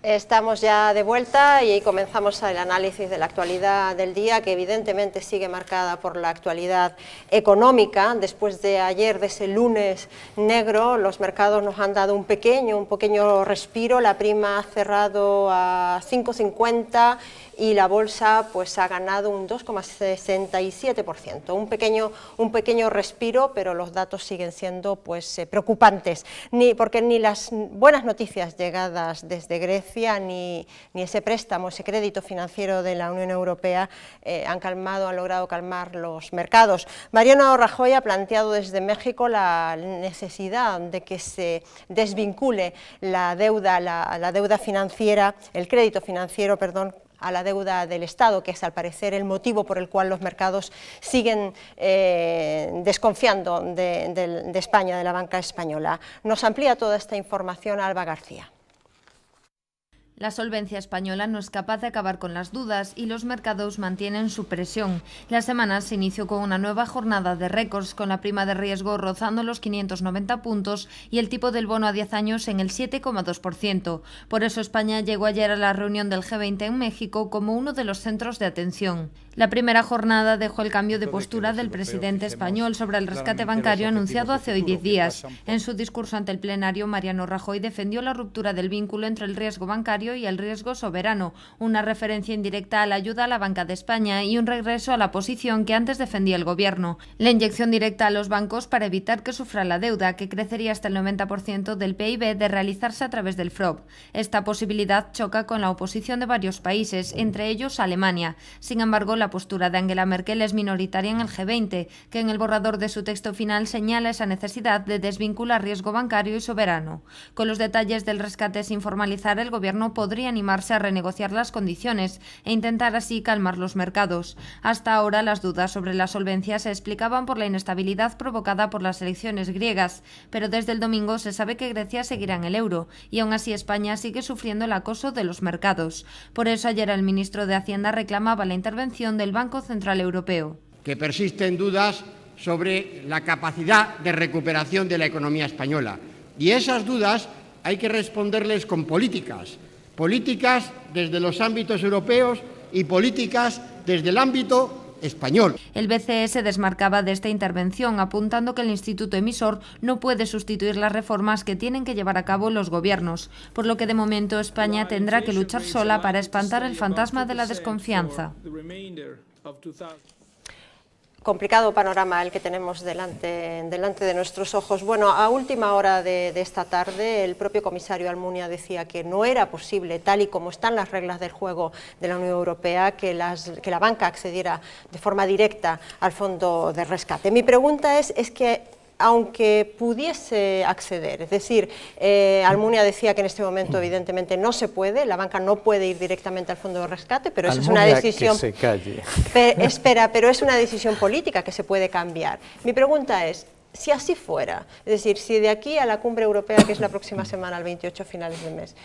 Estamos ya de vuelta y comenzamos el análisis de la actualidad del día, que evidentemente sigue marcada por la actualidad económica. Después de ayer, de ese lunes negro, los mercados nos han dado un pequeño respiro. La prima ha cerrado a 5,50 y la bolsa pues ha ganado un 2,67%. Un pequeño respiro, pero los datos siguen siendo pues preocupantes, porque ni las buenas noticias llegadas desde Grecia ni ese préstamo, ese crédito financiero de la Unión Europea han logrado calmar los mercados. Mariano Rajoy ha planteado desde México la necesidad de que se desvincule la deuda financiera, el crédito financiero, perdón, a la deuda del Estado, que es al parecer el motivo por el cual los mercados siguen desconfiando de España, de la banca española. Nos amplía toda esta información Alba García. La solvencia española no es capaz de acabar con las dudas y los mercados mantienen su presión. La semana se inició con una nueva jornada de récords, con la prima de riesgo rozando los 590 puntos y el tipo del bono a 10 años en el 7,2%. Por eso España llegó ayer a la reunión del G20 en México como uno de los centros de atención. La primera jornada dejó el cambio de postura del presidente español sobre el rescate bancario anunciado hace hoy 10 días. En su discurso ante el plenario, Mariano Rajoy defendió la ruptura del vínculo entre el riesgo bancario y el riesgo soberano, una referencia indirecta a la ayuda a la banca de España y un regreso a la posición que antes defendía el gobierno. La inyección directa a los bancos para evitar que sufra la deuda, que crecería hasta el 90% del PIB de realizarse a través del FROB. Esta posibilidad choca con la oposición de varios países, entre ellos Alemania. Sin embargo, la postura de Angela Merkel es minoritaria en el G20, que en el borrador de su texto final señala esa necesidad de desvincular riesgo bancario y soberano. Con los detalles del rescate sin formalizar, el gobierno podría animarse a renegociar las condiciones e intentar así calmar los mercados. Hasta ahora, las dudas sobre la solvencia se explicaban por la inestabilidad provocada por las elecciones griegas, pero desde el domingo se sabe que Grecia seguirá en el euro y aún así España sigue sufriendo el acoso de los mercados. Por eso ayer el ministro de Hacienda reclamaba la intervención del Banco Central Europeo. Que persisten dudas sobre la capacidad de recuperación de la economía española, y esas dudas hay que responderles con políticas desde los ámbitos europeos y políticas desde el ámbito español. El BCE se desmarcaba de esta intervención, apuntando que el instituto emisor no puede sustituir las reformas que tienen que llevar a cabo los gobiernos, por lo que de momento España tendrá que luchar sola para espantar el fantasma de la desconfianza. Complicado panorama el que tenemos delante de nuestros ojos. Bueno, a última hora de esta tarde, el propio comisario Almunia decía que no era posible, tal y como están las reglas del juego de la Unión Europea, que la banca accediera de forma directa al fondo de rescate. Mi pregunta es que aunque pudiese acceder, es decir, Almunia decía que en este momento evidentemente no se puede, la banca no puede ir directamente al fondo de rescate, pero esa es una decisión... que se calle. Pero es una decisión política que se puede cambiar. Mi pregunta es, si así fuera, es decir, si de aquí a la cumbre europea, que es la próxima semana, el 28 finales de mes,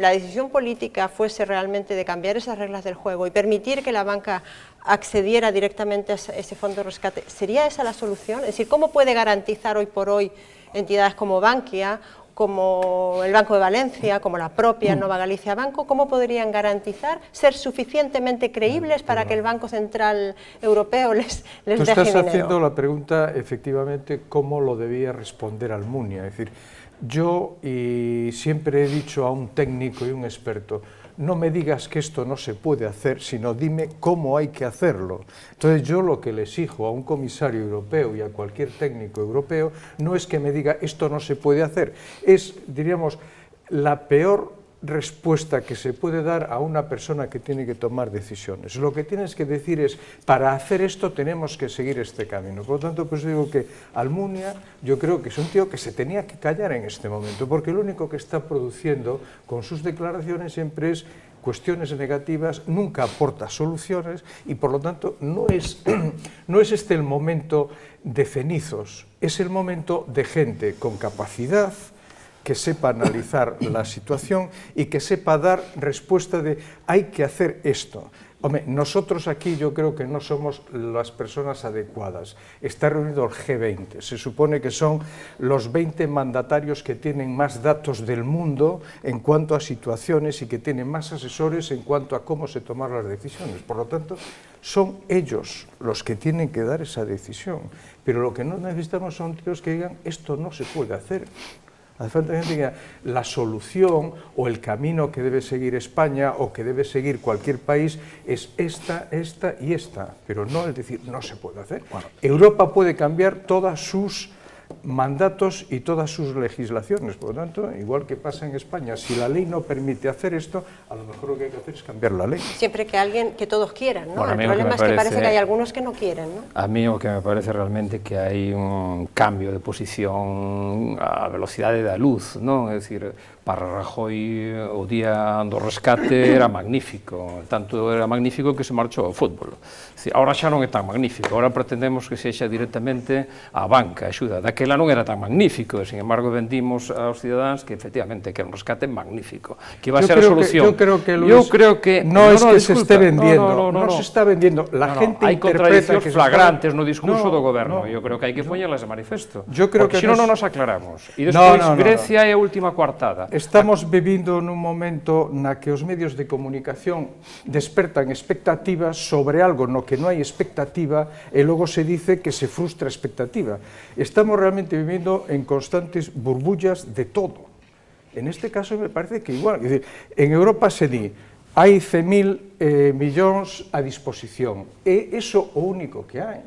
la decisión política fuese realmente de cambiar esas reglas del juego y permitir que la banca accediera directamente a ese fondo de rescate, ¿sería esa la solución? Es decir, ¿cómo puede garantizar hoy por hoy entidades como Bankia, como el Banco de Valencia, como la propia Nova Galicia Banco, cómo podrían garantizar ser suficientemente creíbles para que el Banco Central Europeo les deje dinero? Tú estás haciendo la pregunta, efectivamente, cómo lo debía responder Almunia. Es decir, yo siempre he dicho a un técnico y un experto, no me digas que esto no se puede hacer, sino dime cómo hay que hacerlo. Entonces yo lo que le exijo a un comisario europeo y a cualquier técnico europeo no es que me diga esto no se puede hacer, es, diríamos, la peor respuesta que se puede dar a una persona que tiene que tomar decisiones. Lo que tienes que decir es, para hacer esto tenemos que seguir este camino. Por lo tanto, pues digo que Almunia, yo creo que es un tío que se tenía que callar en este momento, porque lo único que está produciendo con sus declaraciones siempre es cuestiones negativas, nunca aporta soluciones y por lo tanto no es este el momento de cenizos, es el momento de gente con capacidad, que sepa analizar la situación y que sepa dar respuesta de hay que hacer esto. Hombre, nosotros aquí yo creo que no somos las personas adecuadas. Está reunido el G20, se supone que son los 20 mandatarios que tienen más datos del mundo en cuanto a situaciones y que tienen más asesores en cuanto a cómo se toman las decisiones. Por lo tanto, son ellos los que tienen que dar esa decisión. Pero lo que no necesitamos son tíos que digan esto no se puede hacer. Hace falta gente que diga la solución o el camino que debe seguir España o que debe seguir cualquier país es esta, esta y esta, pero no es decir, no se puede hacer. Bueno, Europa puede cambiar todas sus mandatos y todas sus legislaciones, por lo tanto, igual que pasa en España, si la ley no permite hacer esto, a lo mejor lo que hay que hacer es cambiar la ley. Siempre que todos quieran, ¿no? Bueno, el problema es que parece que hay algunos que no quieren, ¿no? A mí o que me parece realmente que hai un cambio de posición a velocidade da luz, non? É dicir, para Rajoy o día do rescate era magnífico, tanto era magnífico que se marchou ao fútbol. Ahora xa non é tan magnífico, ahora pretendemos que sexa directamente a banca, axuda. Daquela non era tan magnífico, sin embargo vendimos aos cidadáns que efectivamente que era un rescate magnífico, que iba a ser a solución. Yo creo que, Luis, no es que se esté vendiendo, no se está vendiendo. La gente hai interpreta contradiccións flagrantes no discurso do goberno, eu creo que hai que poñelas de manifesto, porque senón non nos aclaramos. E despois Grecia é a última coartada. Estamos vivindo nun momento na que os medios de comunicación despertan expectativas sobre algo no que non hai expectativa e logo se dice que se frustra a expectativa. Estamos realmente vivindo en constantes burbullas de todo. En este caso me parece que igual, es decir, en Europa se di hai 100.000 millóns a disposición, é iso o único que hai,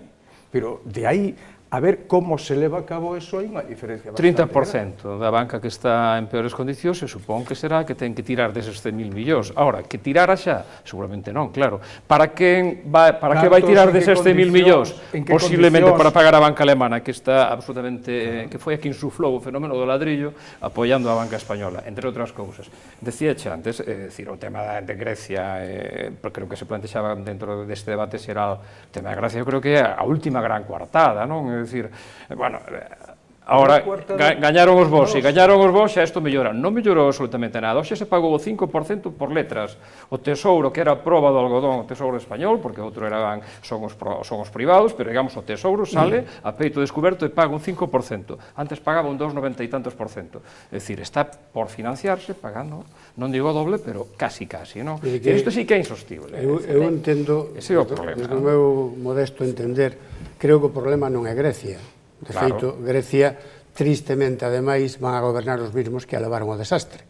pero de aí a ver como se leva a cabo eso, hai unha diferencia bastante 30% da banca que está en peores condicións, se supón que será que ten que tirar deses 100.000 millóns. Ahora, que tirara xa? Seguramente non, claro. Para que vai tirar deses 100.000 millóns? Posiblemente para pagar a banca alemana, que está absolutamente, que foi a que insuflou o fenómeno do ladrillo, apoiando a banca española, entre outras cousas. Decía antes, decir, o tema de Grecia, creo que se plantexaba dentro deste debate xeral, o tema de Grecia, eu creo que é a última gran coartada, non? É dicir, bueno, ahora gañaron os vos, e gañaron os vos, xa isto mellora. Non mellorou absolutamente nada. Hoxe se pagou o 5% por letras. O Tesouro, que era a proba do algodón, o Tesouro español, porque outro son os privados, pero digamos o Tesouro sale a peito descoberto e paga un 5%. Antes pagaba un 2,90 e tantos %. É dicir, está por financiarse, pagando, non digo doble, pero casi, non? Isto sí que é insostible. Eu entendo, desde o meu modesto entender, creo que o problema non é Grecia. De feito, Grecia, tristemente, ademais, van a gobernar os mesmos que a levaron ao desastre.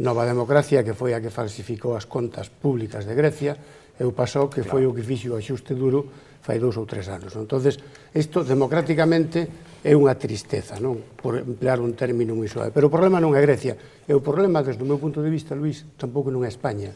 Nova Democracia, que foi a que falsificou as contas públicas de Grecia, e o pasou que foi o que fixo o axuste duro fai 2 ou 3 anos. Entonces, isto, democráticamente, é unha tristeza, non? Por emplear un término moi suave. Pero o problema non é Grecia. E o problema, desde o meu punto de vista, Luís, tampouco non é España,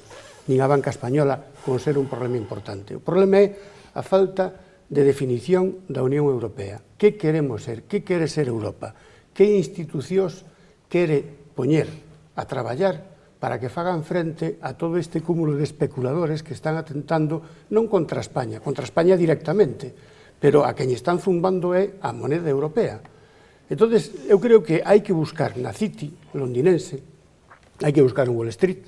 nin a banca española, con ser un problema importante. O problema é a falta de definición da Unión Europea. Que queremos ser? Que quere ser Europa? Que institucións quere poñer a traballar para que fagan frente a todo este cúmulo de especuladores que están atentando non contra España directamente, pero a quen están zumbando é a moneda europea. Entón, eu creo que hai que buscar na City londinense, hai que buscar en Wall Street,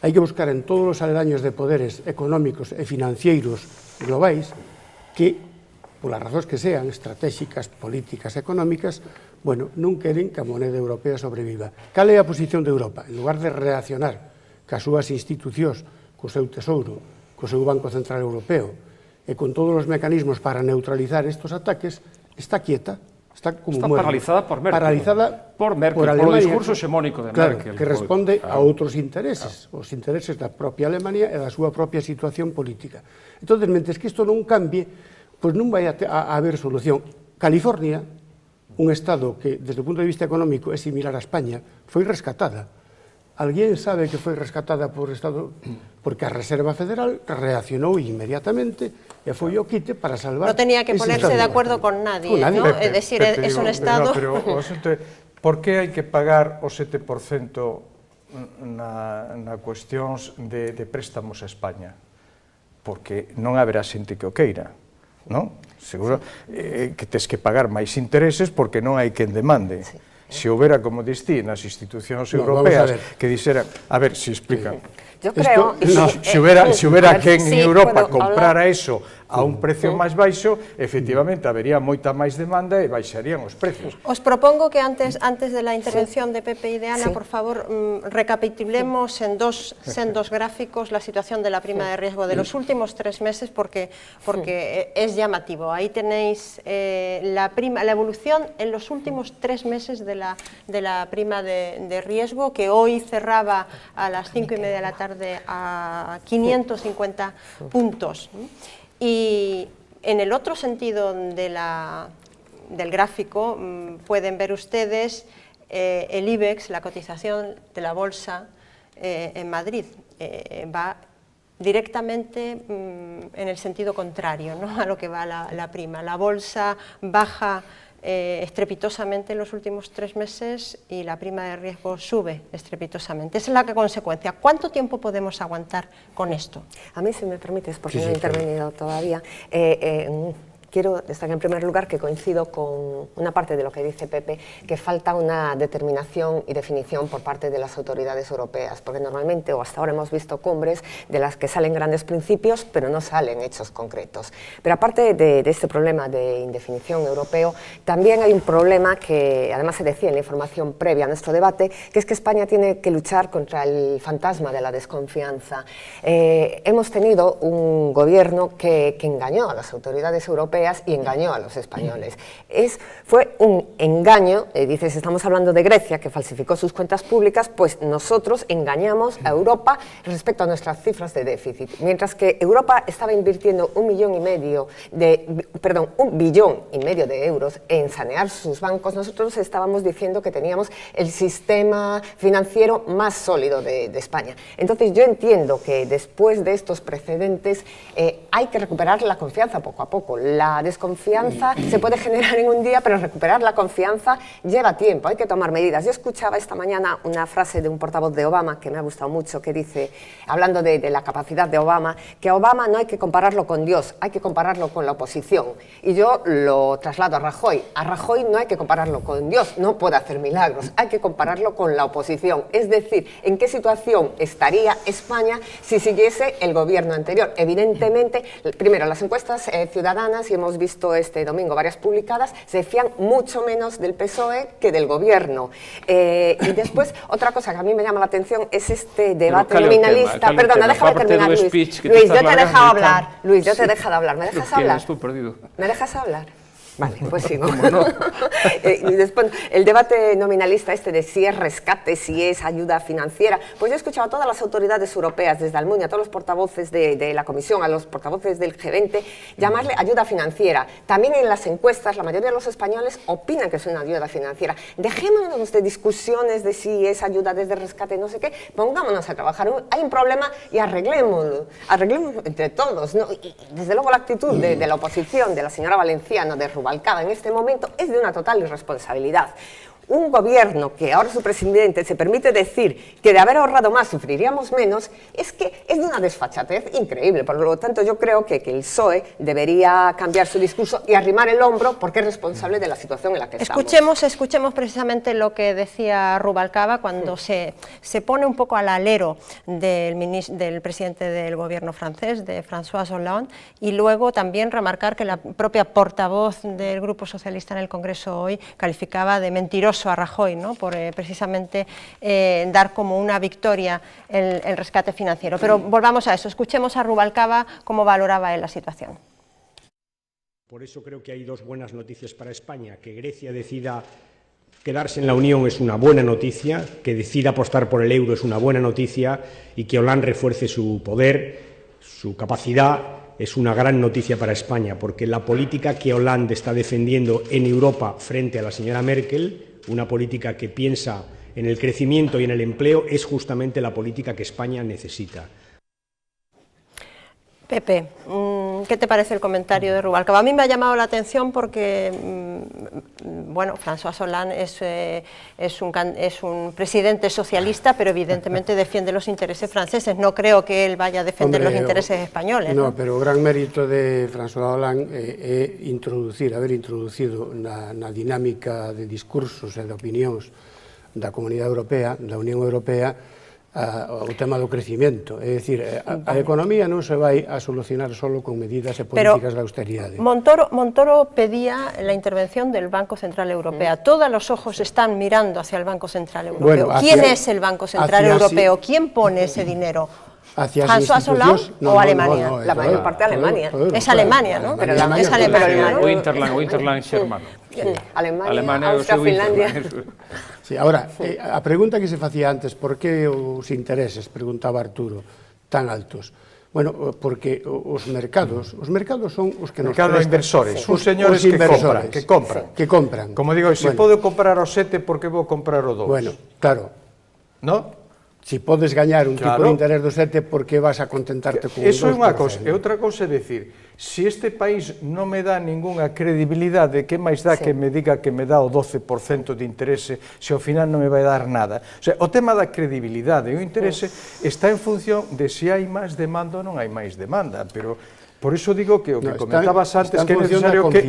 hai que buscar en todos os aledaños de poderes económicos e financeiros globais que, polas razóns que sean, estratégicas, políticas, económicas, bueno, non queren que a moneda europea sobreviva. Cal é a posición de Europa? En lugar de reaccionar cas súas institucións, co seu tesouro, co seu Banco Central Europeo, e con todos os mecanismos para neutralizar estos ataques, está quieta, está como muerta. Paralizada por Merkel. Paralizada por Merkel, por o discurso hexemónico de Merkel. Que responde a outros intereses, os intereses da propia Alemania e da súa propia situación política. Entón, mentes que isto non cambie, pois non vai a haber solución. California, un estado que, desde o punto de vista económico, é similar a España, foi rescatada. Alguén sabe que foi rescatada por Estado porque a Reserva Federal reaccionou inmediatamente e foi o quite para salvar... No tenía que ponerse de acuerdo con nadie, ¿no? Es decir, es un Estado... Pero, por que hai que pagar o 7% na cuestións de préstamos a España? Porque non haberá xente que o queira, non? Seguro que tes que pagar máis intereses porque non hai quen demande. se houbera, como distí, nas institucións europeas que dixeran, a ver, se explican. Yo creo... Se houbera quen en Europa comprara eso a un precio máis baixo, efectivamente, habería moita máis demanda e baixarían os precios. Os propongo que antes de la intervención de Pepe y de Ana, por favor, recapitulemos en dos gráficos la situación de la prima de riesgo de los últimos 3 meses, porque es llamativo. Ahí tenéis la evolución en los últimos 3 meses de la prima de riesgo, que hoy cerraba a las 5:30 de la tarde a 550 puntos. Y en el otro sentido del gráfico pueden ver ustedes el IBEX, la cotización de la bolsa en Madrid, va directamente en el sentido contrario, ¿no?, a lo que va la prima. La bolsa baja estrepitosamente en los últimos 3 meses y la prima de riesgo sube estrepitosamente. Esa es la consecuencia. ¿Cuánto tiempo podemos aguantar con esto? A mí, si me permites, porque no he intervenido todavía, quiero destacar en primer lugar que coincido con una parte de lo que dice Pepe, que falta una determinación y definición por parte de las autoridades europeas, porque normalmente, o hasta ahora hemos visto cumbres de las que salen grandes principios, pero no salen hechos concretos. Pero aparte de este problema de indefinición europeo, también hay un problema que además se decía en la información previa a nuestro debate, que es que España tiene que luchar contra el fantasma de la desconfianza. Hemos tenido un gobierno que engañó a las autoridades europeas y engañó a los españoles. Fue un engaño, dices, estamos hablando de Grecia, que falsificó sus cuentas públicas, pues nosotros engañamos a Europa respecto a nuestras cifras de déficit. Mientras que Europa estaba invirtiendo 1,5 billón de euros en sanear sus bancos, nosotros estábamos diciendo que teníamos el sistema financiero más sólido de España. Entonces yo entiendo que después de estos precedentes hay que recuperar la confianza poco a poco. La desconfianza se puede generar en un día, pero recuperar la confianza lleva tiempo, hay que tomar medidas. Yo escuchaba esta mañana una frase de un portavoz de Obama que me ha gustado mucho, que dice, hablando de la capacidad de Obama, que a Obama no hay que compararlo con Dios, hay que compararlo con la oposición. Y yo lo traslado a Rajoy. A Rajoy no hay que compararlo con Dios, no puede hacer milagros, hay que compararlo con la oposición. Es decir, ¿en qué situación estaría España si siguiese el gobierno anterior? Evidentemente, primero, las encuestas ciudadanas, y hemos visto este domingo varias publicadas, se fían mucho menos del PSOE que del gobierno. Y después, otra cosa que a mí me llama la atención es este debate nominalista. Perdona, déjame terminar, Luis. Luis, yo te he dejado hablar. Luis, yo te he dejado hablar. ¿Me dejas hablar? ¿Me dejas hablar? Vale, pues sigo. No? Y después, el debate nominalista de si es rescate, si es ayuda financiera, pues yo he escuchado a todas las autoridades europeas, desde Almunia, a todos los portavoces de la Comisión, a los portavoces del G20, llamarle ayuda financiera. También en las encuestas, la mayoría de los españoles opinan que es una ayuda financiera. Dejémonos de discusiones de si es ayuda desde rescate, no sé qué, pongámonos a trabajar. Hay un problema y arreglémoslo entre todos, ¿no? Y desde luego la actitud de la oposición, de la señora Valenciano, de Rubalcaba en este momento, es de una total irresponsabilidad. Un gobierno que ahora su presidente se permite decir que de haber ahorrado más sufriríamos menos, es que es de una desfachatez increíble. Por lo tanto, yo creo que el PSOE debería cambiar su discurso y arrimar el hombro porque es responsable de la situación en la que estamos. Escuchemos precisamente lo que decía Rubalcaba cuando se pone un poco al alero del presidente del gobierno francés, de François Hollande, y luego también remarcar que la propia portavoz del Grupo Socialista en el Congreso hoy calificaba de mentiroso a Rajoy, ¿no?, por precisamente dar como una victoria el rescate financiero. Pero volvamos a eso, escuchemos a Rubalcaba cómo valoraba él la situación. Por eso creo que hay dos buenas noticias para España. Que Grecia decida quedarse en la Unión es una buena noticia, que decida apostar por el euro es una buena noticia, y que Hollande refuerce su poder, su capacidad, es una gran noticia para España, porque la política que Hollande está defendiendo en Europa frente a la señora Merkel, una política que piensa en el crecimiento y en el empleo, es justamente la política que España necesita. Pepe, ¿qué te parece el comentario de Rubalcaba? A mí me ha llamado la atención porque, bueno, François Hollande es un presidente socialista, pero evidentemente defiende los intereses franceses. No creo que él vaya a defender los intereses españoles. No, pero o gran mérito de François Hollande é haber introducido na dinámica de discursos e de opinións da Comunidade Europea, da Unión Europea, o tema do crecimiento. É dicir, a economía non se vai a solucionar solo con medidas e políticas de austeridade. Montoro pedía la intervención del Banco Central Europeo. Todos los ojos están mirando hacia el Banco Central Europeo. ¿Quién es el Banco Central Europeo? ¿Quién pone ese dinero? ¿François Hollande o Alemania? La mayor parte de Alemania. Es Alemania, ¿no? Es Alemania. O Interland xermano. Alemania, Austria, Finlandia. Sí, ahora, a pregunta que se facía antes, por que os intereses, preguntaba Arturo, tan altos? Bueno, porque os mercados son os que nos prestan. Mercado inversores, son señores que compran. Como digo, se podo comprar o 7, por que vou comprar o 2? Bueno, claro. ¿No? Si podes gañar un tipo de interés do 7, por que vas a contentarte con un 2%? Eso é unha cosa. E outra cosa é decir, se este país non me dá ningunha credibilidade, que máis dá que me diga que me dá o 12% de interese se ao final non me vai dar nada? O sea, o tema da credibilidade e o interese está en función de se hai máis demanda ou non hai máis demanda, pero por iso digo que o que comentabas antes que é necesario que...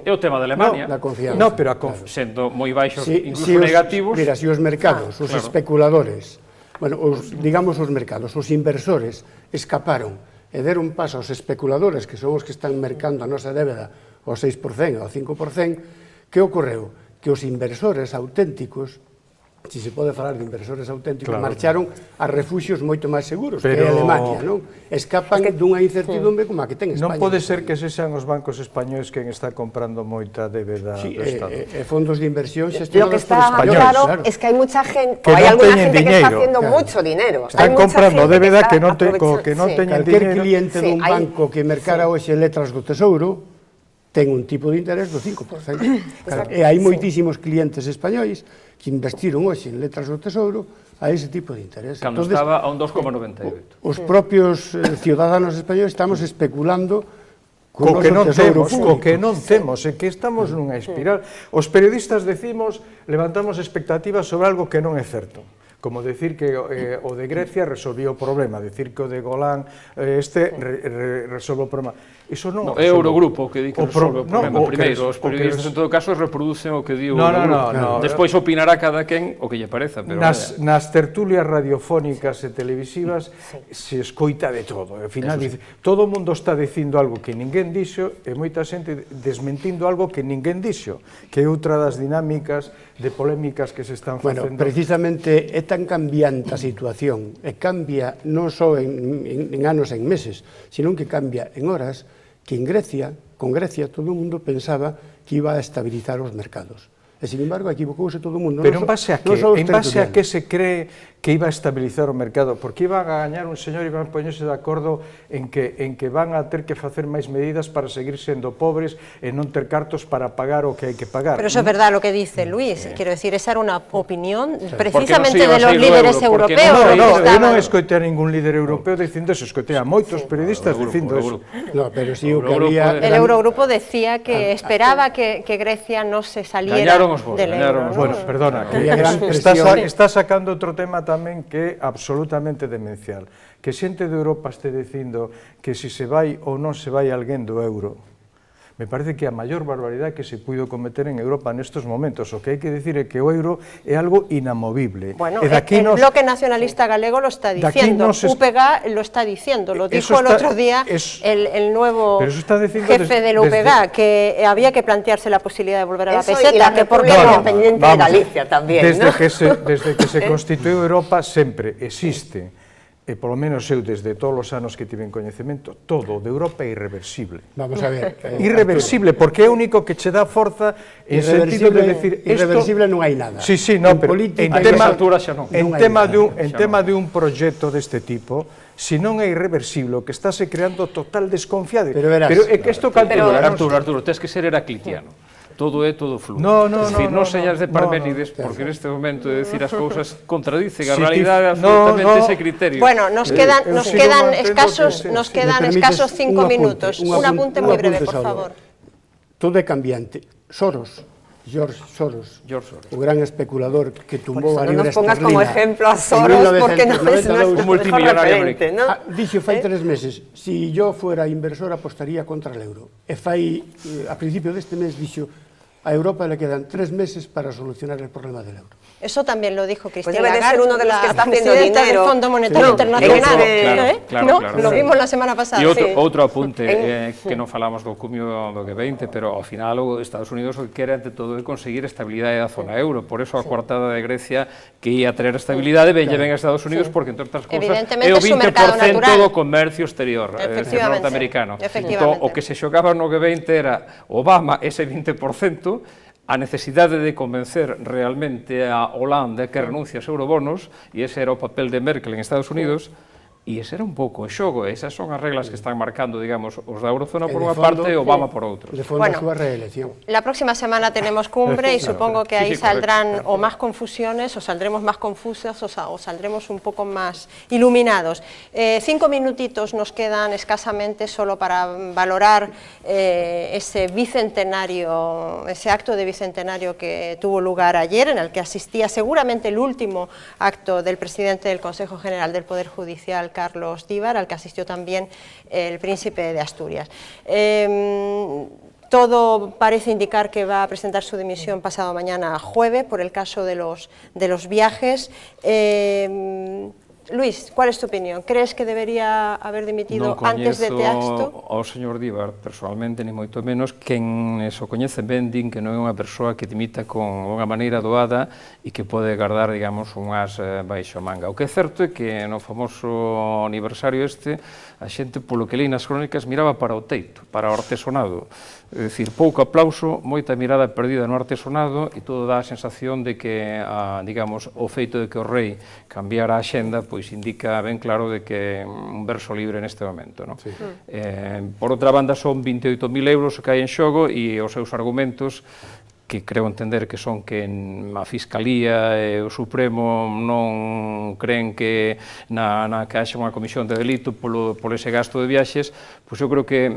É o tema de Alemania. Da confianza. No, pero sendo moi baixos, incluso negativos. Mira, se os mercados, os especuladores, bueno, digamos os mercados, os inversores escaparon e deron paso aos especuladores, que son os que están mercando a nosa débeda ao 6%, ao 5%, que ocorreu? Que os inversores auténticos, se se pode falar de inversores auténticos, marcharon a refuxios moito máis seguros, que é Alemania, non? Escapan dunha incertidumbre como a que ten España. Non pode ser que sexan os bancos españois quen está comprando moita débeda do Estado. E fondos de inversión xestionados por españoles. Lo que está claro es que hai mucha gente, hay alguna gente que está haciendo mucho dinero. Están comprando débeda que non teñen dinero. Calquer cliente dun banco que mercara hoxe letras do Tesouro ten un tipo de interés do 5%. E hai moitísimos clientes españois que investiron hoxe en letras do Tesouro a ese tipo de interés. Cando estaba a un 2,98. Os propios ciudadanos españoles estamos especulando co que non temos, e que estamos nunha espiral. Os periodistas decimos, levantamos expectativas sobre algo que non é certo. Como decir que o de Grecia resolvió o problema, decir que o de Golán resolve o problema. Iso non é o Eurogrupo que di que resolve o problema. Primeiro, os periodistas en todo caso reproducen o que di o Eurogrupo. Despois opinará cada quen o que lle pareza. Nas tertulias radiofónicas e televisivas se escoita de todo. Ao final, todo o mundo está dicindo algo que ninguén dixo e moita xente desmentindo algo que ninguén dixo, que é outra das dinámicas de polémicas que se están facendo. Bueno, precisamente é tan cambiante a situación, e cambia non só en anos, en meses, sino que cambia en horas, que en Grecia, con Grecia, todo o mundo pensaba que iba a estabilizar os mercados. E, sin embargo, equivocouse todo o mundo. Pero en base a que? En base a que se cree que iba a estabilizar o mercado? Porque iban a gañar un señor e iban a poñerse de acordo en que van a ter que facer máis medidas para seguir sendo pobres e non ter cartos para pagar o que hai que pagar. Pero eso é verdad lo que dice Luis. Quiero decir, esa era unha opinión precisamente de los líderes europeos. Eu non escoitei a ningún líder europeo dicindo eso, escoitei a moitos periodistas dicindo eso. No, pero si o que había... El Eurogrupo decía que esperaba que Grecia no se saliera del euro. Bueno, perdona, está sacando outro tema tamén que é absolutamente demencial. Que xente de Europa este dicindo que si se vai ou non se vai alguén do euro. Me parece que a maior barbaridade que se puido cometer en Europa nestes momentos. O que hai que dicir é que o euro é algo inamovible. Bueno, el bloque nacionalista galego lo está diciendo, UPG lo está diciendo, lo dijo el otro día el nuevo jefe del UPG, que había que plantearse la posibilidad de volver a la peseta. Y la República Independiente de Galicia tamén, desde que se constituiu Europa sempre existe, e polo menos eu desde todos os anos que tive en coñecemento, todo de Europa é irreversible. Vamos a ver. Irreversible, porque é o único que che dá forza en sentido de decir... Irreversible non hai nada. Sí, no, pero en tema de un proxecto deste tipo, se non é irreversible, o que estáse creando total desconfiado. Pero verás... é que isto calcula... Arturo, tens que ser heraclitiano. Todo é todo fluo. Non señas de Parménides, porque neste momento de decir as cousas contradicen a realidade absolutamente ese criterio. Bueno, nos quedan escasos 5 minutos. Un apunte moi breve, por favor. Todo é cambiante. Soros George Soros, o gran especulador que tumbou a libra esterlina. Non nos pongas como ejemplo a Soros porque non é nuestro mejor referente, ¿no? Dixo fai 3 meses, si yo fuera inversor apostaría contra el euro. E fai, a principio deste mes, dixo, a Europa le quedan 3 meses para solucionar el problema del euro. Eso también lo dijo Christine Lagarde, debe ser uno de los que está haciendo presidenta dinero del Fondo Monetario Internacional. Claro. Lo vimos la semana pasada. E outro apunte, que non falamos do cumio do G20, pero ao final Estados Unidos o que quere ante todo é conseguir estabilidade da zona euro, por eso a coartada de Grecia que ia traer estabilidade ben a Estados Unidos, porque entre outras cosas é o 20% do comercio exterior norteamericano. Entón, o que se xogaba no G20 era Obama ese 20%, a necesidade de convencer realmente a Hollande que renuncia aos eurobonos, e ese era o papel de Merkel en Estados Unidos, e ese era un pouco o xogo, esas son as reglas que están marcando, digamos, os da Eurozona por unha parte e Obama por outra. De fondo a súa reelección. La próxima semana tenemos cumbre y supongo que ahí saldrán o más confusiones, o saldremos más confusos, o saldremos un poco más iluminados. 5 minutitos nos quedan escasamente solo para valorar ese bicentenario, ese acto de bicentenario que tuvo lugar ayer, en el que asistía seguramente el último acto del presidente del Consejo General del Poder Judicial, Carlos Díbar, al que asistió también el príncipe de Asturias. Todo parece indicar que va a presentar su dimisión pasado mañana jueves por el caso de los viajes. Luis, ¿cuál es tu opinión? ¿Crees que debería haber dimitido antes de este acto? Non coñezo ao señor Díbar personalmente, ni moito menos, quen o coñece ben din que non é unha persoa que dimita con unha maneira doada e que pode guardar, digamos, un as baixo manga. O que é certo é que no famoso aniversario a xente, polo que leí nas crónicas, miraba para o teito, para o artesonado. É dicir, pouco aplauso, moita mirada perdida no artesonado e todo dá a sensación de que, digamos, o feito de que o rei cambiara a xenda, pois indica ben claro de que é un verso libre neste momento. Por outra banda, son 28.000 euros que hai en xogo e os seus argumentos, que creo entender que son que a Fiscalía e o Supremo non creen que que haxa unha comisión de delito por ese gasto de viaxes, pois eu creo que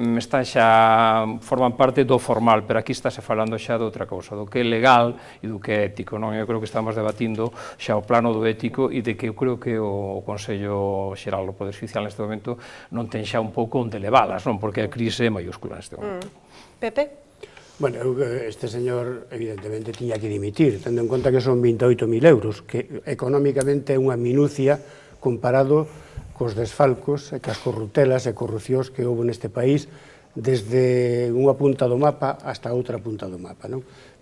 forman parte do formal, pero aquí estáse falando xa de outra cousa, do que é legal e do que é ético. Eu creo que estamos debatindo xa o plano do ético e de que eu creo que o Consello Xeral do Poder Xudicial neste momento non ten xa un pouco onde levalas, porque a crise é maiúscula neste momento. Pepe? Bueno, este señor evidentemente tiña que dimitir, tendo en conta que son 28.000 euros, que económicamente é unha minucia comparado cos desfalcos e cas corruptelas e corrupcións que houve neste país desde unha punta do mapa hasta outra punta do mapa.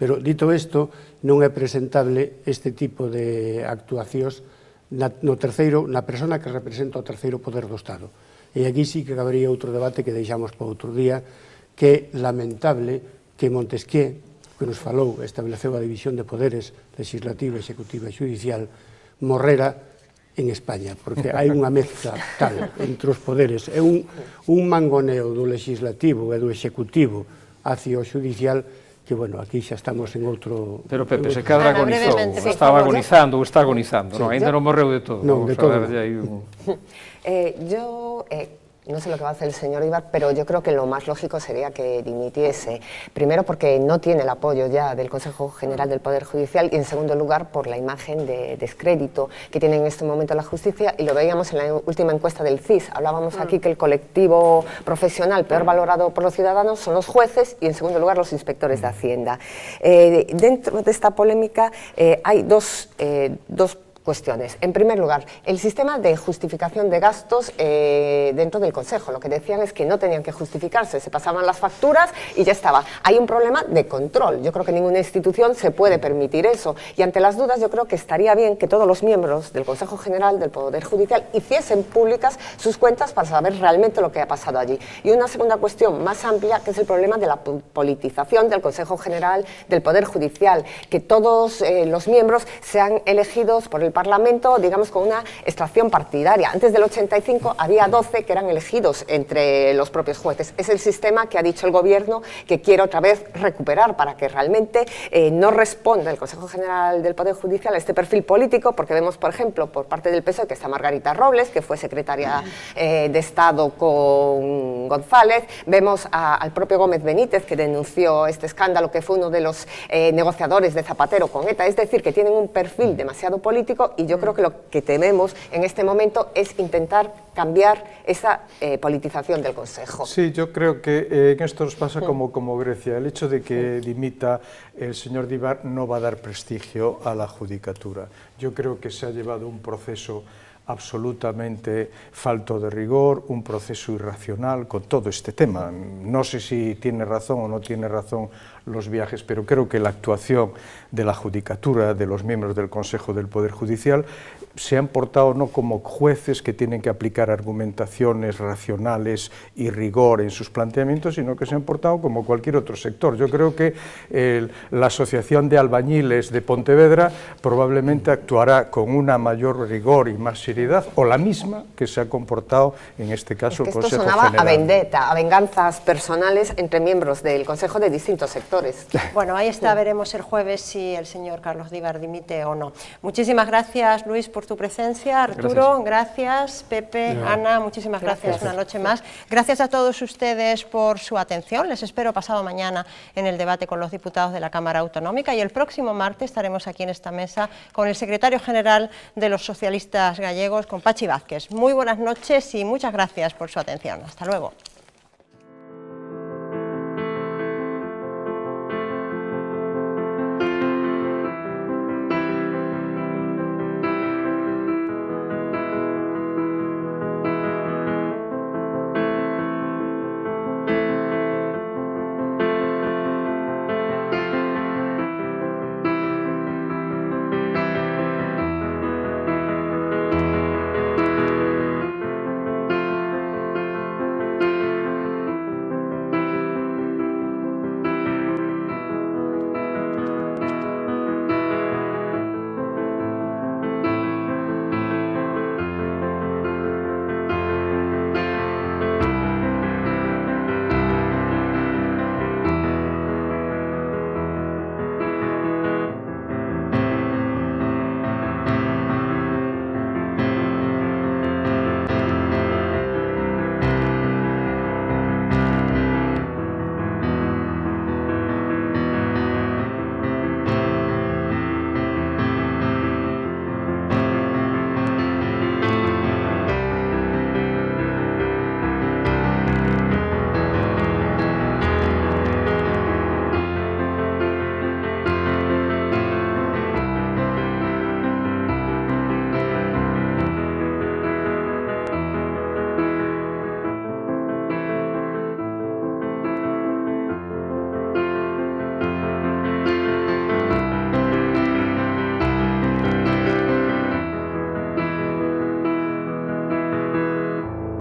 Pero, dito isto, non é presentable este tipo de actuacións na persona que representa o terceiro poder do Estado. E aquí sí que cabería outro debate que deixamos para outro día, que é lamentable que Montesquieu, que nos falou, estableceu a división de poderes legislativo, executivo e judicial, morrera en España, porque hai unha mezcla tal entre os poderes, é un mangoneo do legislativo e do executivo hacia o judicial, que, bueno, aquí xa estamos en outro... Pero, Pepe, se cadra agonizou, estaba agonizando ou está agonizando, ainda non morreu de todo. Non, de todo. Yo... No sé lo que va a hacer el señor Díbar, pero yo creo que lo más lógico sería que dimitiese. Primero porque no tiene el apoyo ya del Consejo General del Poder Judicial y en segundo lugar por la imagen de descrédito que tiene en este momento la justicia, y lo veíamos en la última encuesta del CIS. Hablábamos aquí que el colectivo profesional peor valorado por los ciudadanos son los jueces y en segundo lugar los inspectores de Hacienda. Dentro de esta polémica hay dos cuestiones. En primer lugar, el sistema de justificación de gastos dentro del Consejo. Lo que decían es que no tenían que justificarse, se pasaban las facturas y ya estaba. Hay un problema de control. Yo creo que ninguna institución se puede permitir eso. Y ante las dudas, yo creo que estaría bien que todos los miembros del Consejo General del Poder Judicial hiciesen públicas sus cuentas para saber realmente lo que ha pasado allí. Y una segunda cuestión más amplia, que es el problema de la politización del Consejo General del Poder Judicial. Que todos los miembros sean elegidos por el Parlamento, digamos, con una extracción partidaria. Antes del 85 había 12 que eran elegidos entre los propios jueces. Es el sistema que ha dicho el Gobierno que quiere otra vez recuperar para que realmente no responda el Consejo General del Poder Judicial a este perfil político, porque vemos, por ejemplo, por parte del PSOE que está Margarita Robles, que fue secretaria de Estado con González, vemos al propio Gómez Benítez, que denunció este escándalo, que fue uno de los negociadores de Zapatero con ETA, es decir, que tienen un perfil demasiado político, y yo creo que lo que tememos en este momento es intentar cambiar esa politización del Consejo. Sí, yo creo que en esto nos pasa como Grecia. El hecho de que dimita el señor Díbar no va a dar prestigio a la judicatura. Yo creo que se ha llevado un proceso absolutamente falto de rigor, un proceso irracional con todo este tema. No sé si tiene razón o no tiene razón los viajes, pero creo que la actuación de la judicatura, de los miembros del Consejo del Poder Judicial, se han portado no como jueces que tienen que aplicar argumentaciones racionales y rigor en sus planteamientos, sino que se han portado como cualquier otro sector. Yo creo que la Asociación de Albañiles de Pontevedra probablemente actuará con una mayor rigor y más seriedad, o la misma que se ha comportado en este caso el Consejo General. Esto sonaba a vendetta, a venganzas personales entre miembros del Consejo de distintos sectores. Bueno, ahí está, veremos el jueves si el señor Carlos Díbar dimite o no. Muchísimas gracias, Luis, por tu presencia. Arturo, gracias. Pepe, Ana, muchísimas gracias una noche más. Gracias a todos ustedes por su atención. Les espero pasado mañana en el debate con los diputados de la Cámara Autonómica, y el próximo martes estaremos aquí en esta mesa con el secretario general de los socialistas gallegos, con Pachi Vázquez. Muy buenas noches y muchas gracias por su atención. Hasta luego.